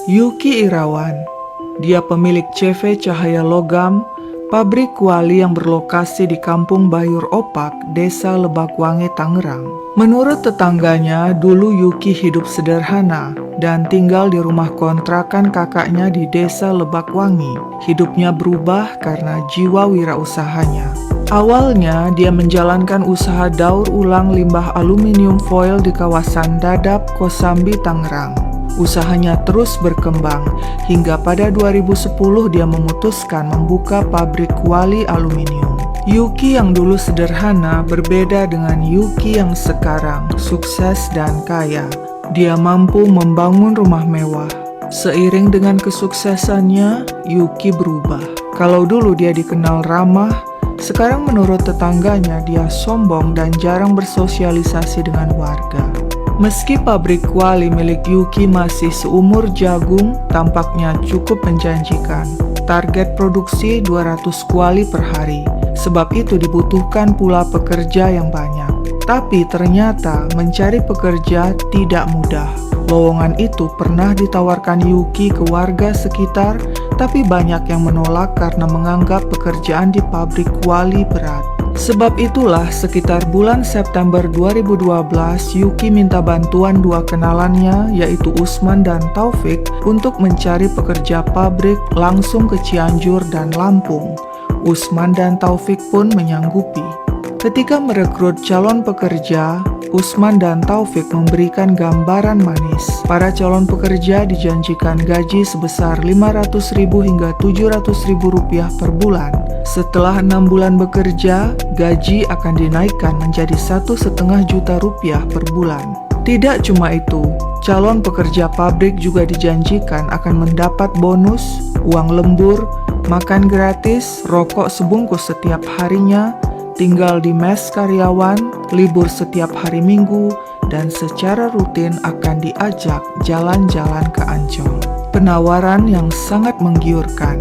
Yuki Irawan. Dia pemilik CV Cahaya Logam, pabrik kuali yang berlokasi di Kampung Bayur Opak, Desa Lebakwangi, Tangerang. Menurut tetangganya, dulu Yuki hidup sederhana dan tinggal di rumah kontrakan kakaknya di Desa Lebakwangi. Hidupnya berubah karena jiwa wirausahanya. Awalnya, dia menjalankan usaha daur ulang limbah aluminium foil di kawasan Dadap, Kosambi, Tangerang. Usahanya terus berkembang, hingga pada 2010 dia memutuskan membuka pabrik kuali aluminium. Yuki yang dulu sederhana berbeda dengan Yuki yang sekarang sukses dan kaya. Dia mampu membangun rumah mewah. Seiring dengan kesuksesannya, Yuki berubah. Kalau dulu dia dikenal ramah, sekarang menurut tetangganya dia sombong dan jarang bersosialisasi dengan warga. Meski pabrik kuali milik Yuki masih seumur jagung, tampaknya cukup menjanjikan. Target produksi 200 kuali per hari, sebab itu dibutuhkan pula pekerja yang banyak. Tapi ternyata mencari pekerja tidak mudah. Lowongan itu pernah ditawarkan Yuki ke warga sekitar, tapi banyak yang menolak karena menganggap pekerjaan di pabrik kuali berat. Sebab itulah sekitar bulan September 2012, Yuki minta bantuan dua kenalannya yaitu Usman dan Taufik untuk mencari pekerja pabrik langsung ke Cianjur dan Lampung. Usman dan Taufik pun menyanggupi. Ketika merekrut calon pekerja, Usman dan Taufik memberikan gambaran manis. Para calon pekerja dijanjikan gaji sebesar Rp500.000 hingga Rp700.000 per bulan. Setelah 6 bulan bekerja, gaji akan dinaikkan menjadi Rp1,5 juta per bulan. Tidak cuma itu, calon pekerja pabrik juga dijanjikan akan mendapat bonus, uang lembur, makan gratis, rokok sebungkus setiap harinya, tinggal di mes karyawan, libur setiap hari Minggu, dan secara rutin akan diajak jalan-jalan ke Ancol. Penawaran yang sangat menggiurkan.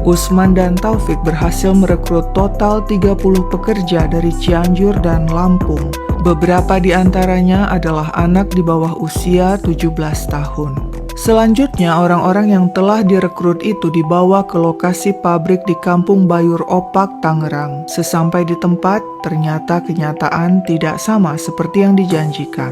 Usman dan Taufik berhasil merekrut total 30 pekerja dari Cianjur dan Lampung. Beberapa di antaranya adalah anak di bawah usia 17 tahun. Selanjutnya, orang-orang yang telah direkrut itu dibawa ke lokasi pabrik di Kampung Bayur Opak, Tangerang. Sesampai di tempat, ternyata kenyataan tidak sama seperti yang dijanjikan.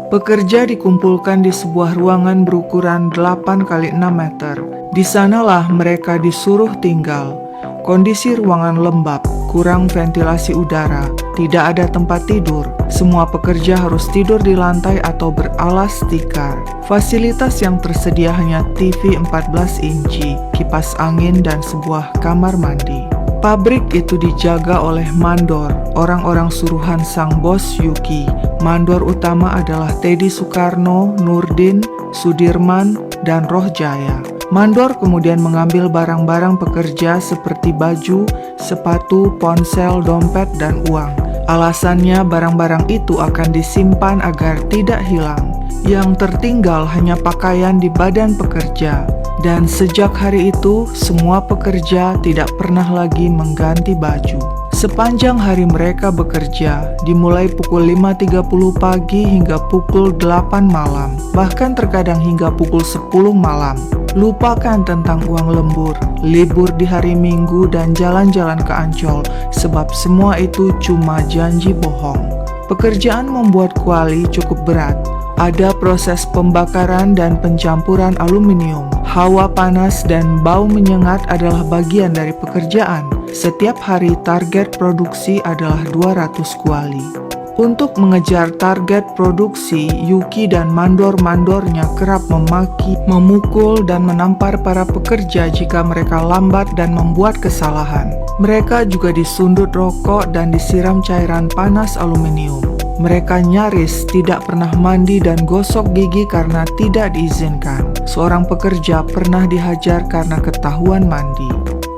Pekerja dikumpulkan di sebuah ruangan berukuran 8 x 6 meter. Di sanalah mereka disuruh tinggal. Kondisi ruangan lembab, kurang ventilasi udara, tidak ada tempat tidur. Semua pekerja harus tidur di lantai atau beralas tikar. Fasilitas yang tersedia hanya TV 14 inci, kipas angin, dan sebuah kamar mandi. Pabrik itu dijaga oleh mandor, orang-orang suruhan sang bos Yuki. Mandor utama adalah Teddy Soekarno, Nurdin, Sudirman, dan Rohjaya. Mandor kemudian mengambil barang-barang pekerja seperti baju, sepatu, ponsel, dompet, dan uang. Alasannya barang-barang itu akan disimpan agar tidak hilang. Yang tertinggal hanya pakaian di badan pekerja. Dan sejak hari itu, semua pekerja tidak pernah lagi mengganti baju. Sepanjang hari mereka bekerja, dimulai pukul 5.30 pagi hingga pukul 8 malam, bahkan terkadang hingga pukul 10 malam. Lupakan tentang uang lembur, libur di hari Minggu, dan jalan-jalan ke Ancol, sebab semua itu cuma janji bohong. Pekerjaan membuat kuali cukup berat. Ada proses pembakaran dan pencampuran aluminium. Hawa panas dan bau menyengat adalah bagian dari pekerjaan. Setiap hari target produksi adalah 200 kuali. Untuk mengejar target produksi, Yuki dan mandor-mandornya kerap memaki, memukul, dan menampar para pekerja jika mereka lambat dan membuat kesalahan. Mereka juga disundut rokok dan disiram cairan panas aluminium. Mereka nyaris tidak pernah mandi dan gosok gigi karena tidak diizinkan. Seorang pekerja pernah dihajar karena ketahuan mandi.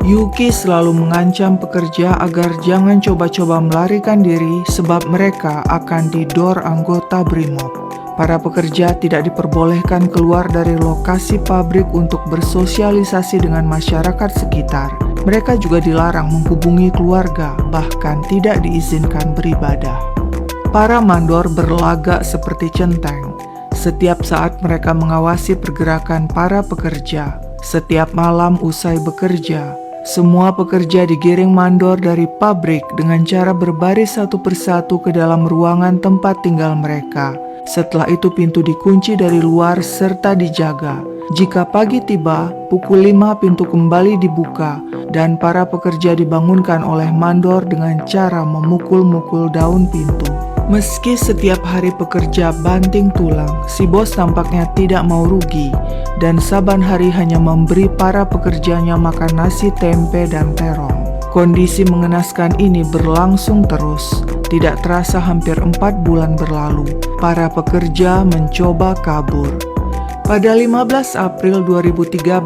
Yuki selalu mengancam pekerja agar jangan coba-coba melarikan diri sebab mereka akan didor anggota Brimob. Para pekerja tidak diperbolehkan keluar dari lokasi pabrik untuk bersosialisasi dengan masyarakat sekitar. Mereka juga dilarang menghubungi keluarga, bahkan tidak diizinkan beribadah. Para mandor berlagak seperti centeng. Setiap saat mereka mengawasi pergerakan para pekerja. Setiap malam usai bekerja, semua pekerja digiring mandor dari pabrik dengan cara berbaris satu persatu ke dalam ruangan tempat tinggal mereka. Setelah itu pintu dikunci dari luar serta dijaga. Jika pagi tiba, pukul 5 pintu kembali dibuka dan para pekerja dibangunkan oleh mandor dengan cara memukul-mukul daun pintu. Meski setiap hari pekerja banting tulang, si bos tampaknya tidak mau rugi dan saban hari hanya memberi para pekerjanya makan nasi tempe dan terong. Kondisi mengenaskan ini berlangsung terus. Tidak terasa hampir 4 bulan berlalu. Para pekerja mencoba kabur. Pada 15 April 2013,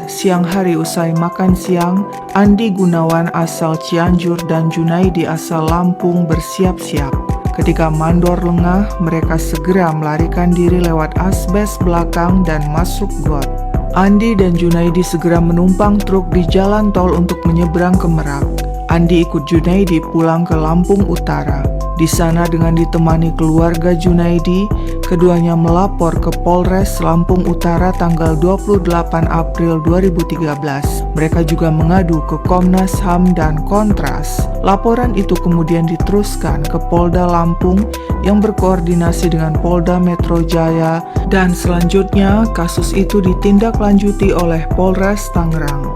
siang hari usai makan siang, Andi Gunawan asal Cianjur dan Junaidi asal Lampung bersiap-siap. Ketika mandor lengah, mereka segera melarikan diri lewat asbes belakang dan masuk got. Andi dan Junaidi segera menumpang truk di jalan tol untuk menyeberang ke Merak. Andi ikut Junaidi pulang ke Lampung Utara. Di sana dengan ditemani keluarga Junaidi, keduanya melapor ke Polres Lampung Utara tanggal 28 April 2013. Mereka juga mengadu ke Komnas HAM dan Kontras. Laporan itu kemudian diteruskan ke Polda Lampung yang berkoordinasi dengan Polda Metro Jaya, dan selanjutnya kasus itu ditindaklanjuti oleh Polres Tangerang.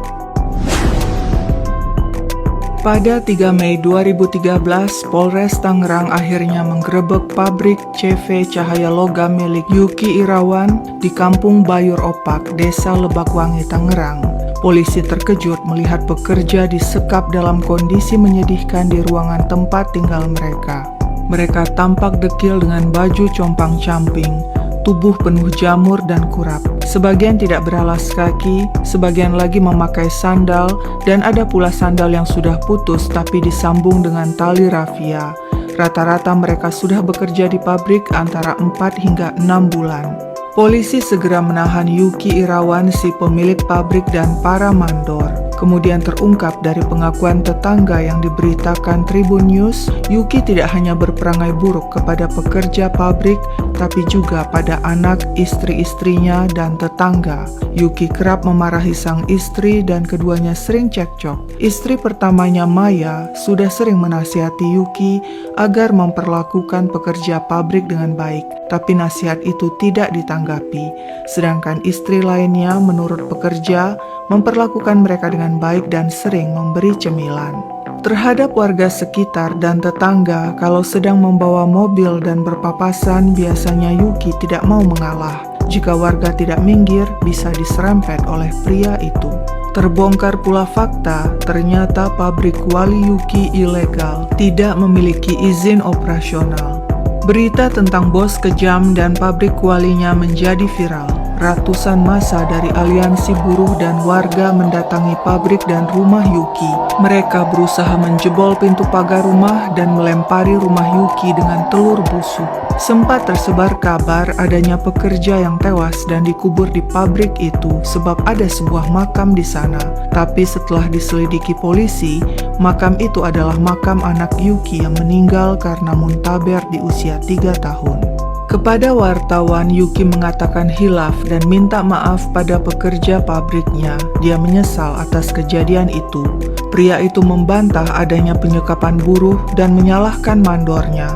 Pada 3 Mei 2013, Polres Tangerang akhirnya menggerebek pabrik CV Cahaya Logam milik Yuki Irawan di Kampung Bayur Opak, Desa Lebakwangi, Tangerang. Polisi terkejut melihat pekerja disekap dalam kondisi menyedihkan di ruangan tempat tinggal mereka. Mereka tampak dekil dengan baju compang-camping, tubuh penuh jamur dan kurap. Sebagian tidak beralas kaki, sebagian lagi memakai sandal, dan ada pula sandal yang sudah putus tapi disambung dengan tali rafia. Rata-rata mereka sudah bekerja di pabrik antara 4 hingga 6 bulan. Polisi segera menahan Yuki Irawan, si pemilik pabrik, dan para mandor. Kemudian terungkap dari pengakuan tetangga yang diberitakan Tribun News, Yuki tidak hanya berperangai buruk kepada pekerja pabrik, tapi juga pada anak, istri-istrinya, dan tetangga. Yuki kerap memarahi sang istri dan keduanya sering cekcok. Istri pertamanya, Maya, sudah sering menasihati Yuki agar memperlakukan pekerja pabrik dengan baik, tapi nasihat itu tidak ditanggapi. Sedangkan istri lainnya, menurut pekerja, memperlakukan mereka dengan baik dan sering memberi cemilan. Terhadap warga sekitar dan tetangga, kalau sedang membawa mobil dan berpapasan, biasanya Yuki tidak mau mengalah. Jika warga tidak minggir, bisa diserempet oleh pria itu. Terbongkar pula fakta, ternyata pabrik kuali Yuki ilegal, tidak memiliki izin operasional. Berita tentang bos kejam dan pabrik kualinya menjadi viral. Ratusan massa dari aliansi buruh dan warga mendatangi pabrik dan rumah Yuki. Mereka berusaha menjebol pintu pagar rumah dan melempari rumah Yuki dengan telur busuk. Sempat tersebar kabar adanya pekerja yang tewas dan dikubur di pabrik itu sebab ada sebuah makam di sana. Tapi setelah diselidiki polisi, makam itu adalah makam anak Yuki yang meninggal karena muntaber di usia 3 tahun. Kepada wartawan, Yuki mengatakan hilaf dan minta maaf pada pekerja pabriknya. Dia menyesal atas kejadian itu. Pria itu membantah adanya penyekapan buruh dan menyalahkan mandornya.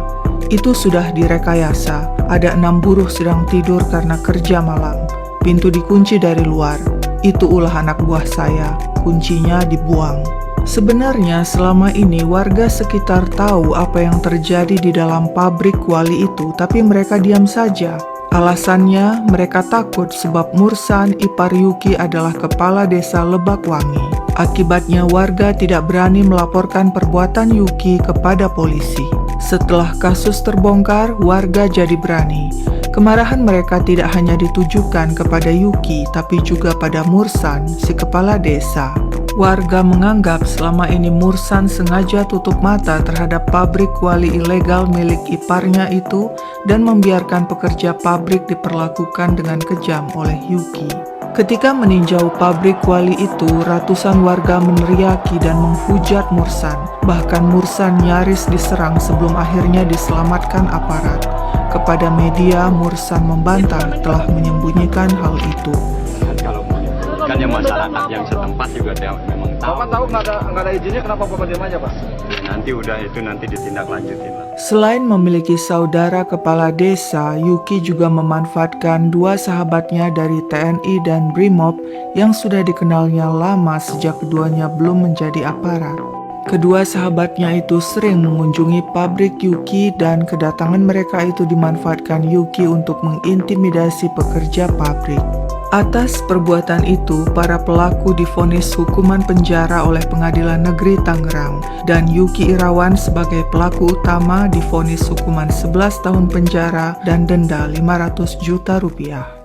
Itu sudah direkayasa. Ada 6 buruh sedang tidur karena kerja malam. Pintu dikunci dari luar. Itu ulah anak buah saya. Kuncinya dibuang. Sebenarnya selama ini warga sekitar tahu apa yang terjadi di dalam pabrik kuali itu, tapi mereka diam saja. Alasannya mereka takut sebab Mursan, ipar Yuki, adalah kepala desa Lebakwangi. Akibatnya warga tidak berani melaporkan perbuatan Yuki kepada polisi. Setelah kasus terbongkar, warga jadi berani. Kemarahan mereka tidak hanya ditujukan kepada Yuki, tapi juga pada Mursan, si kepala desa. Warga menganggap selama ini Mursan sengaja tutup mata terhadap pabrik kuali ilegal milik iparnya itu dan membiarkan pekerja pabrik diperlakukan dengan kejam oleh Yuki. Ketika meninjau pabrik kuali itu, ratusan warga meneriaki dan menghujat Mursan. Bahkan Mursan nyaris diserang sebelum akhirnya diselamatkan aparat. Kepada media, Mursan membantah telah menyembunyikan hal itu. Kalau kan yang masyarakat yang setempat juga dia memang tahu. Bapak tahu nggak ada izinnya, kenapa Bapak diam aja, Pak? Nanti udah itu nanti ditindaklanjutin lah. Selain memiliki saudara kepala desa, Yuki juga memanfaatkan dua sahabatnya dari TNI dan BRIMOB yang sudah dikenalnya lama sejak keduanya belum menjadi aparat. Kedua sahabatnya itu sering mengunjungi pabrik Yuki dan kedatangan mereka itu dimanfaatkan Yuki untuk mengintimidasi pekerja pabrik. Atas perbuatan itu, para pelaku divonis hukuman penjara oleh Pengadilan Negeri Tangerang dan Yuki Irawan sebagai pelaku utama divonis hukuman 11 tahun penjara dan denda 500 juta rupiah.